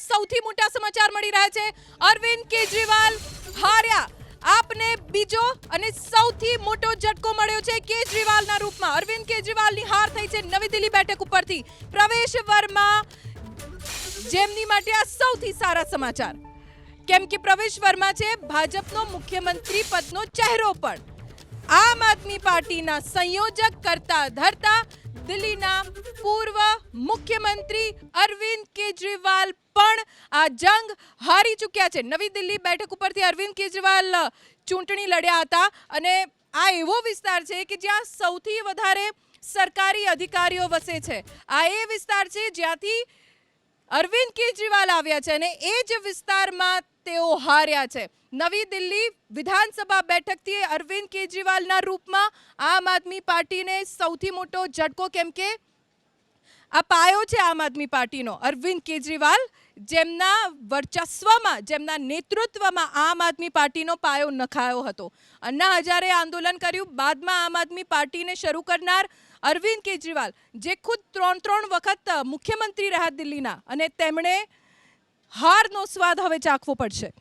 સૌથી મોટા સમાચાર મળી રહ્યા છે। અરવિંદ કેજરીવાલ હાર્યા। આપને બીજો અને સૌથી મોટો ઝટકો મળ્યો છે કેજરીવાલના રૂપમાં। અરવિંદ કેજરીવાલની હાર થઈ છે નવી દિલ્હી બેઠક ઉપરથી। પ્રવેશ વર્મા જેમની માટે આ સૌથી સારા સમાચાર, કેમ કે પ્રવેશ વર્મા છે ભાજપનો મુખ્યમંત્રી પદનો ચહેરો, પણ આમ આદમી પાર્ટીના સંયોજક કરતા ધરતા દિલ્હીના પૂર્વ મુખ્યમંત્રી અરવિંદ કેજરીવાલ પણ આ જંગ હારી ચૂક્યા છે। નવી દિલ્હી બેઠક ઉપરથી અરવિંદ કેજરીવાલ ચૂંટણી લડ્યા હતા અને આ એવો વિસ્તાર છે કે જ્યાં સૌથી વધારે સરકારી અધિકારીઓ વસે છે। આ એ વિસ્તાર છે જ્યાંથી અરવિંદ કેજરીવાલ આવ્યા છે અને એ જ વિસ્તારમાં તેઓ હાર્યા છે। નવી દિલ્હી વિધાનસભા બેઠકથી અરવિંદ કેજરીવાલના રૂપમાં આમ આદમી પાર્ટીને સૌથી મોટો ઝટકો, કેમ કે આ પાયો છે આમ આદમી પાર્ટીનો। અરવિંદ કેજરીવાલ જેમના વર્ચસ્વમાં, જેમના નેતૃત્વમાં આમ આદમી પાર્ટીનો પાયો નખાયો હતો। અન્ના હજારે આંદોલન કર્યું, બાદમાં આમ આદમી પાર્ટીને શરૂ કરનાર અરવિંદ કેજરીવાલ, જે ખુદ ત્રણ વખત મુખ્યમંત્રી રહ્યા દિલ્હીના, અને તેમણે હારનો સ્વાદ હવે ચાખવો પડશે।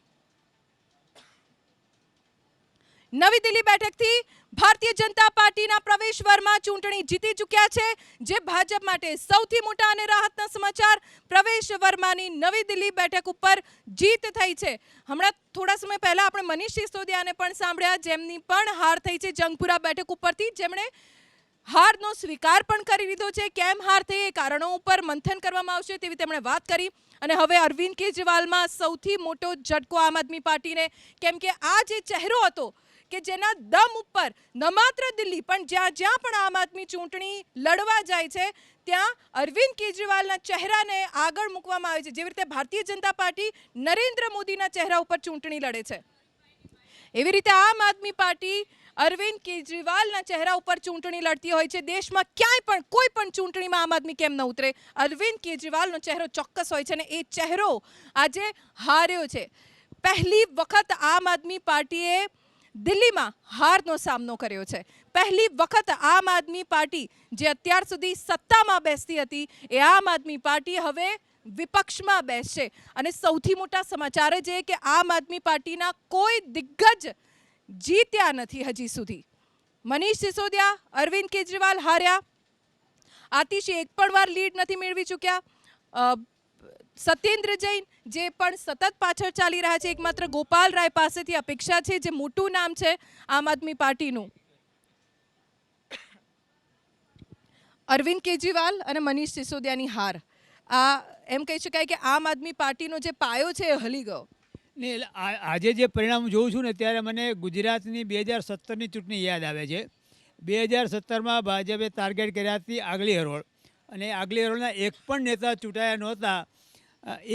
નવી દિલ્હી બેઠકથી ભારતીય જનતા પાર્ટીના પ્રવેશ વર્મા ચૂંટણી જીતી ચૂક્યા છે, જે ભાજપ માટે સૌથી મોટા અને રાહતના સમાચાર। પ્રવેશ વર્માની નવી દિલ્હી બેઠક ઉપર જીત થઈ છે। હમણાં થોડા સમય પહેલા આપણે મનીષ સિસોદિયાને પણ સાંભળ્યા, જેમની પણ હાર થઈ છે જંગપુરા બેઠક ઉપરથી, જેમણે હારનો સ્વીકાર પણ કરી લીધો છે। કેમ હાર થઈ એ કારણો ઉપર મંથન કરવામાં આવશે તેવી તેમણે વાત કરી। અને હવે અરવિંદ કેજરીવાલમાં સૌથી મોટો ઝટકો આમ આદમી પાર્ટીને, કેમ કે આ જે ચહેરો હતો કે જેના દમ ઉપર ન માત્ર દિલ્હી પણ જ્યાં જ્યાં પણ આમ આદમી ચૂંટણી લડવા જાય છે ત્યાં અરવિંદ કેજરીવાલના ચહેરાને આગળ મૂકવામાં આવે છે। જેવી રીતે ભારતીય જનતા પાર્ટી નરેન્દ્ર મોદીના ચહેરા ઉપર ચૂંટણી લડે છે, એવી રીતે આમ આદમી પાર્ટી અરવિંદ કેજરીવાલના ચહેરા ઉપર ચૂંટણી લડતી હોય છે। દેશમાં ક્યાંય પણ કોઈ પણ ચૂંટણીમાં આમ આદમી કેમ ન ઉતરે, અરવિંદ કેજરીવાલનો ચહેરો ચોક્કસ હોય છે અને એ ચહેરો આજે હાર્યો છે। પહેલી વખત આમ આદમી પાર્ટીએ દિલ્હીમાં હારનો સામનો કર્યો છે। પહેલી વખત આમ આદમી પાર્ટી, જે અત્યાર સુધી સત્તામાં બેસતી હતી, એ આમ આદમી પાર્ટી હવે વિપક્ષમાં બેસશે। અને સૌથી મોટા સમાચાર છે કે આમ આદમી પાર્ટીના કોઈ દિગ્ગજ જીત્યા નથી હજી સુધી। મનીષ સિસોદિયા, અરવિંદ કેજરીવાલ હાર્યા, આતિશી એક પણ વાર લીડ નથી મેળવી ચૂક્યા, સત્યેન્દ્ર જૈન જે પણ સતત પાછળ ચાલી રહ્યા છે, એકમાત્ર ગોપાલ રાય પાસેથી અપેક્ષા છે, જે મોટું નામ છે આમ આદમી પાર્ટીનું। અરવિંદ કેજરીવાલ અને મનીષ સિસોદિયાની હાર, આ એમ કહી શકાય કે આમ આદમી પાર્ટીનો જે પાયો છે એ હલી ગયો। ને આજે જે પરિણામ જોઉં છું ને ત્યારે મને ગુજરાતની 2017ની ચૂંટણી યાદ આવે છે। 2017માં ભાજપે ટાર્ગેટ કર્યા હતી આગલી હરોળ, અને આગલી હરોળના એક પણ નેતા ચૂંટાયા નહોતા।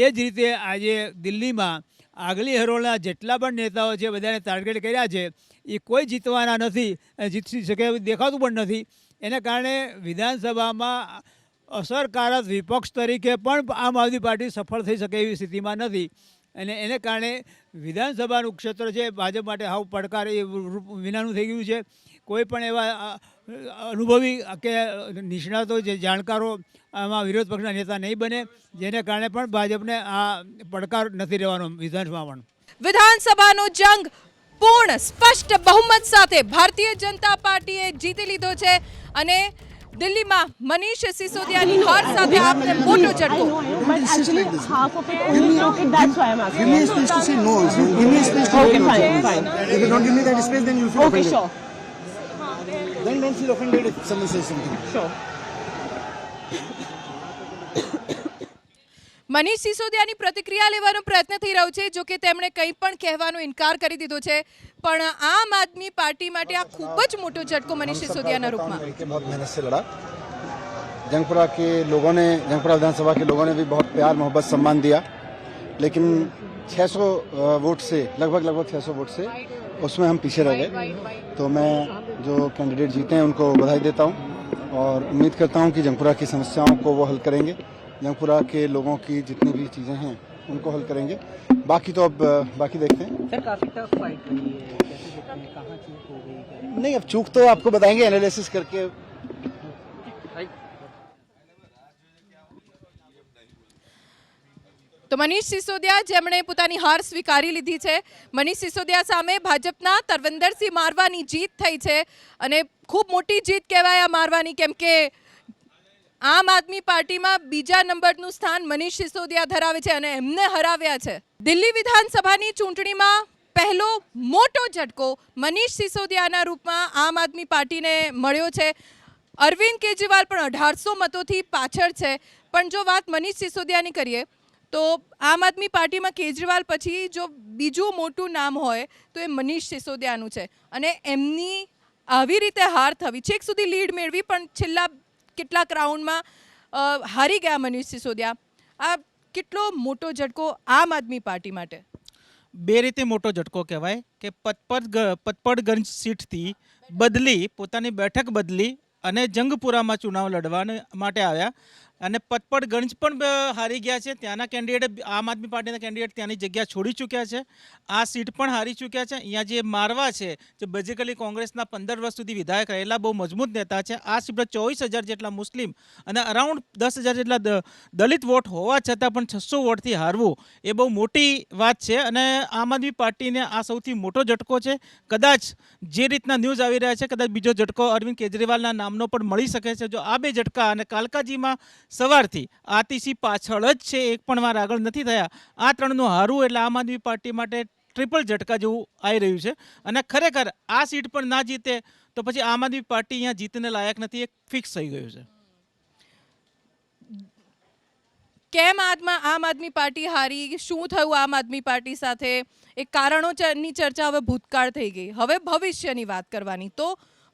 એ જ રીતે આજે દિલ્હીમાં આગલી હરોળના જેટલા પણ નેતાઓ છે બધાને ટાર્ગેટ કર્યા છે, એ કોઈ જીતવાના નથી, જીતી શકે એવું દેખાતું પણ નથી। એને કારણે વિધાનસભામાં અસરકારક વિપક્ષ તરીકે પણ આમ આદમી પાર્ટી સફળ થઈ શકે એવી સ્થિતિમાં નથી, અને એને કારણે વિધાનસભાનું ક્ષેત્ર છે ભાજપ માટે હાવ પડકાર એ વિનાનું થઈ ગયું છે। કોઈ પણ એવા અનુભવી કે નિષ્ણાતો, જે જાણકારો આમાં વિરોધ પક્ષના નેતા નહીં બને, જેને કારણે પણ ભાજપને આ પડકાર નથી રહેવાનો વિધાનસભામાં પણ। વિધાનસભાનો જંગ પૂર્ણ સ્પષ્ટ બહુમત સાથે ભારતીય જનતા પાર્ટીએ જીતી લીધો છે અને દિલ્હીમાં મનીષ સિસોદિયાની હાર સાથે આપને મોટો ઝટકો। મનીષ સિસોદિયાની પ્રતિક્રિયા લેવાનો પ્રયત્ન થઈ રહ્યો છે, જો કે તેમણે કંઈ પણ કહેવાનો ઇનકાર કરી દીધો છે, પણ આમ આદમી પાર્ટી માટે આ ખૂબ જ મોટો ઝટકો મનીષ સિસોદિયાના रूपમાં। बहुत मेहनत से लड़ा। जंगपुरा के लोगों ने, जंगपुरा विधानसभा के लोगों ने भी बहुत प्यार मोहब्बत सम्मान दिया, लेकिन 600 वोट से लगभग 600 वोट से उसमें हम पीछे रह गए। तो मैं जो कैंडिडेट जीते हैं उनको बधाई देता हूँ और उम्मीद करता हूँ कि जंगपुरा की समस्याओं को वो हल करेंगे, जंगपुरा के लोगों की जितनी भी चीज़ें हैं उनको हल करेंगे। बाकी तो अब बाकी देखते हैं। सर काफी टफ फाइट रही है, कैसे देखते हैं, कहाँ चूक हो गई? नहीं, अब चूक तो आपको बताएंगे एनालिसिस करके। તો મનીષ સિસોદિયા જેમણે પોતાની હાર સ્વીકારી લીધી છે, મનીષ સિસોદિયા સામે ભાજપના તરવિંદરસિંહ મારવાની જીત થઈ છે અને ખૂબ મોટી જીત કહેવાય આ મારવાની, કેમ કે આમ આદમી પાર્ટીમાં બીજા નંબરનું સ્થાન મનીષ સિસોદિયા ધરાવે છે અને એમને હરાવ્યા છે. દિલ્હી વિધાનસભાની ચૂંટણીમાં પહેલો મોટો ઝટકો મનીષ સિસોદિયાના રૂપમાં આમ આદમી પાર્ટીને મળ્યો છે. અરવિંદ કેજરીવાલ પણ 1800 મતોથી પાછળ છે. પણ જો વાત મનીષ સિસોદિયાની કરીએ તો આમ આદમી પાર્ટીમાં કેજરીવાલ પછી જો બીજું મોટું નામ હોય તો એ મનીષ સિસોદિયાનું છે અને એમની આવી રીતે હાર થવી, છેક સુધી લીડ મેળવી પણ છેલ્લા કેટલાક રાઉન્ડમાં હારી ગયા મનીષ સિસોદિયા. આ કેટલો મોટો ઝટકો આમ આદમી પાર્ટી માટે? બે રીતે મોટો ઝટકો કહેવાય કે પતપડગંજ સીટથી બદલી, પોતાની બેઠક બદલી અને જંગપુરામાં ચુનાવ લડવા માટે આવ્યા અને પતપડગંજ પણ હારી ગયા છે. ત્યાંના કેન્ડિડેટ, આમ આદમી પાર્ટીના કેન્ડિડેટ ત્યાંની જગ્યા છોડી ચૂક્યા છે. આ સીટ પણ હારી ચૂક્યા છે. અહીંયા જે મારવા છે, જે બેઝિકલી કોંગ્રેસના 15 વર્ષ સુધી વિધાયક રહેલા બહુ મજબૂત નેતા છે, આ સીટ પર 24,000 જેટલા મુસ્લિમ અને અરાઉન્ડ 10,000 જેટલા દલિત વોટ હોવા છતાં પણ 600 વોટથી હારવું એ બહુ મોટી વાત છે અને આમ આદમી પાર્ટીને આ સૌથી મોટો ઝટકો છે. કદાચ જે રીતના ન્યૂઝ આવી રહ્યા છે, કદાચ બીજો ઝટકો અરવિંદ કેજરીવાલના નામનો પણ મળી શકે છે. જો આ બે ઝટકા, અને કાલકાજીમાં સવારથી આતિશી પાછળ જ છે, એક પણ વાર આગળ નથી થયા, આ ત્રણનું હારવું એટલે આમ આદમી પાર્ટી માટે ટ્રિપલ ઝટકા જેવું આવી રહ્યું છે. અને ખરેખર આ સીટ પણ ના જીતે તો પછી આમ આદમી પાર્ટી અહીંયા જીતને લાયક નથી, એક ફિક્સ થઈ ગયું છે. કેમ આમ આદમી પાર્ટી હારી? શું થયું આમ આદમી પાર્ટી સાથે? એક કારણોની ચર્ચા હવે ભૂતકાળ થઈ ગઈ. હવે ભવિષ્યની વાત કરવાની. તો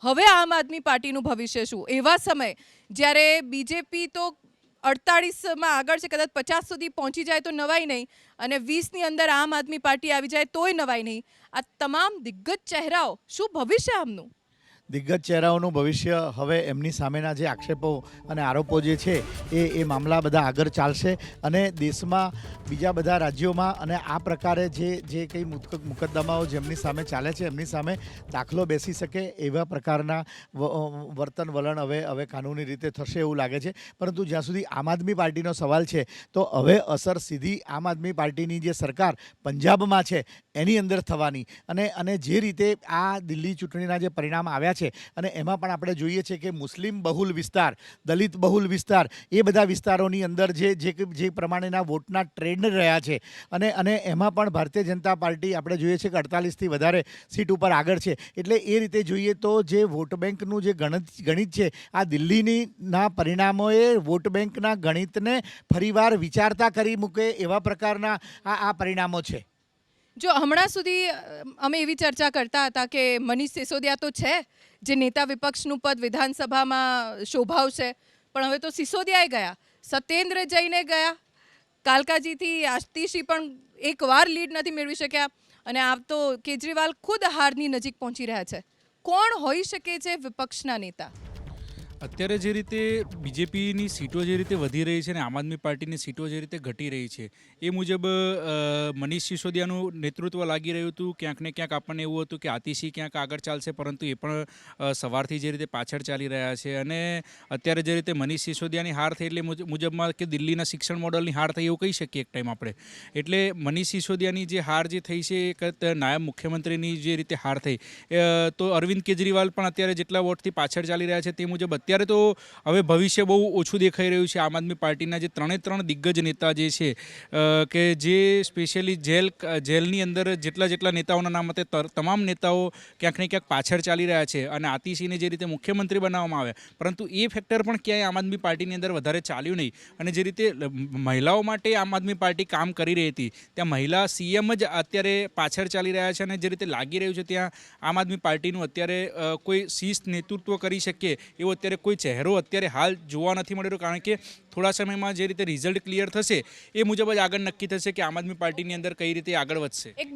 હવે આમ આદમી પાર્ટીનું ભવિષ્ય શું? એવા સમય જ્યારે બીજેપી તો 48માં આગળ છે, કદાચ 50 સુધી પહોંચી જાય તો નવાઈ નહીં, અને 20ની અંદર આમ આદમી પાર્ટી આવી જાય તોય નવાઈ નહીં. આ તમામ દિગ્ગજ ચહેરાઓ, શું ભવિષ્ય આમનું? દિગ્ગજ ચહેરાઓનું ભવિષ્ય હવે એમની સામેના જે આક્ષેપો અને આરોપો જે છે એ મામલા બધા આગળ ચાલશે અને દેશમાં બીજા બધા રાજ્યોમાં અને આ પ્રકારે જે કંઈ મુકદ્દમાઓ જેમની સામે ચાલે છે એમની સામે દાખલો બેસી શકે એવા પ્રકારના વર્તન વલણ હવે કાનૂની રીતે થશે એવું લાગે છે. પરંતુ જ્યાં સુધી આમ આદમી પાર્ટીનો સવાલ છે તો હવે અસર સીધી આમ આદમી પાર્ટીની જે સરકાર પંજાબમાં છે એની અંદર થવાની અને જે રીતે આ દિલ્હી ચૂંટણીના જે પરિણામ આવ્યા છે અને એમાં પણ આપણે જોઈએ છે કે મુસ્લિમ બહુલ વિસ્તાર, દલિત બહુલ વિસ્તાર, એ બધા વિસ્તારોની અંદર જે પ્રમાણેના વોટના ટ્રેન્ડ રહ્યા છે અને એમાં પણ ભારતીય જનતા પાર્ટી આપણે જોઈએ છે કે 48થી વધારે સીટ ઉપર આગળ છે. એટલે એ રીતે જોઈએ તો જે વોટ બેંકનું જે ગણિત છે, આ દિલ્હીના પરિણામોએ વોટ બેંકના ગણિતને ફરીવાર વિચારતા કરી મૂકે એવા પ્રકારના આ પરિણામો છે. જો હમણાં સુધી અમે એવી ચર્ચા કરતા હતા કે મનીષ સિસોદિયા તો છે જે નેતા વિપક્ષનું પદ વિધાનસભામાં શોભાવશે, પણ હવે તો સિસોદિયાએ ગયા, સત્યેન્દ્ર જૈને ગયા, કાલકાજીથી આતિશી પણ એકવાર લીડ નથી મેળવી શક્યા અને આ તો કેજરીવાલ ખુદ હારની નજીક પહોંચી રહ્યા છે. કોણ હોઈ શકે છે વિપક્ષના નેતા? અત્યારે જે રીતે બીજેપીની સીટો જે રીતે વધી રહી છે અને આમ આદમી પાર્ટીની સીટો જે રીતે ઘટી રહી છે, એ મુજબ મનીષ સિસોદિયાનું નેતૃત્વ લાગી રહ્યું હતું. ક્યાંક ને ક્યાંક આપણને એવું હતું કે આતિશી ક્યાંક આગળ ચાલશે, પરંતુ એ પણ સવારથી જે રીતે પાછળ ચાલી રહ્યા છે. અને અત્યારે જે રીતે મનીષ સિસોદિયાની હાર થઈ એટલે મુજબમાં કે દિલ્હીના શિક્ષણ મોડલની હાર થઈ એવું કહી શકીએ એક ટાઈમ આપણે. એટલે મનીષ સિસોદિયાની જે હાર જે થઈ છે, એક નાયબ મુખ્યમંત્રીની જે રીતે હાર થઈ, તો અરવિંદ કેજરીવાલ પણ અત્યારે જેટલા વોટથી પાછળ ચાલી રહ્યા છે તે મુજબ અત્યારે તો હવે ભવિષ્ય બહુ ઓછું દેખાઈ રહ્યું છે. આમ આદમી પાર્ટીના જે ત્રણ દિગ્ગજ નેતા જે છે, કે જે સ્પેશિયલી જેલની અંદર જેટલા નેતાઓના નામ હતા, તમામ નેતાઓ ક્યાંક ને ક્યાંક પાછળ ચાલી રહ્યા છે. અને આતિશીને જે રીતે મુખ્યમંત્રી બનાવવામાં આવ્યા, પરંતુ એ ફેક્ટર પણ ક્યાંય આમ આદમી પાર્ટીની અંદર વધારે ચાલ્યું નહીં. અને જે રીતે મહિલાઓ માટે આમ આદમી પાર્ટી કામ કરી રહી હતી, ત્યાં મહિલા સીએમ જ અત્યારે પાછળ ચાલી રહ્યા છે. અને જે રીતે લાગી રહ્યું છે ત્યાં આમ આદમી પાર્ટીનું અત્યારે કોઈ શિસ્ત નેતૃત્વ કરી શકે એવો અત્યારે કોઈ ચહેરો અત્યારે હાલ જોવા નથી મળી રહ્યો. કારણ કે થોડા સમયમાં જે રીતે રિઝલ્ટ ક્લિયર થશે એ મુજબ જ આગળ નક્કી થશે કે આમ આદમી પાર્ટીની અંદર કઈ રીતે આગળ વધશે.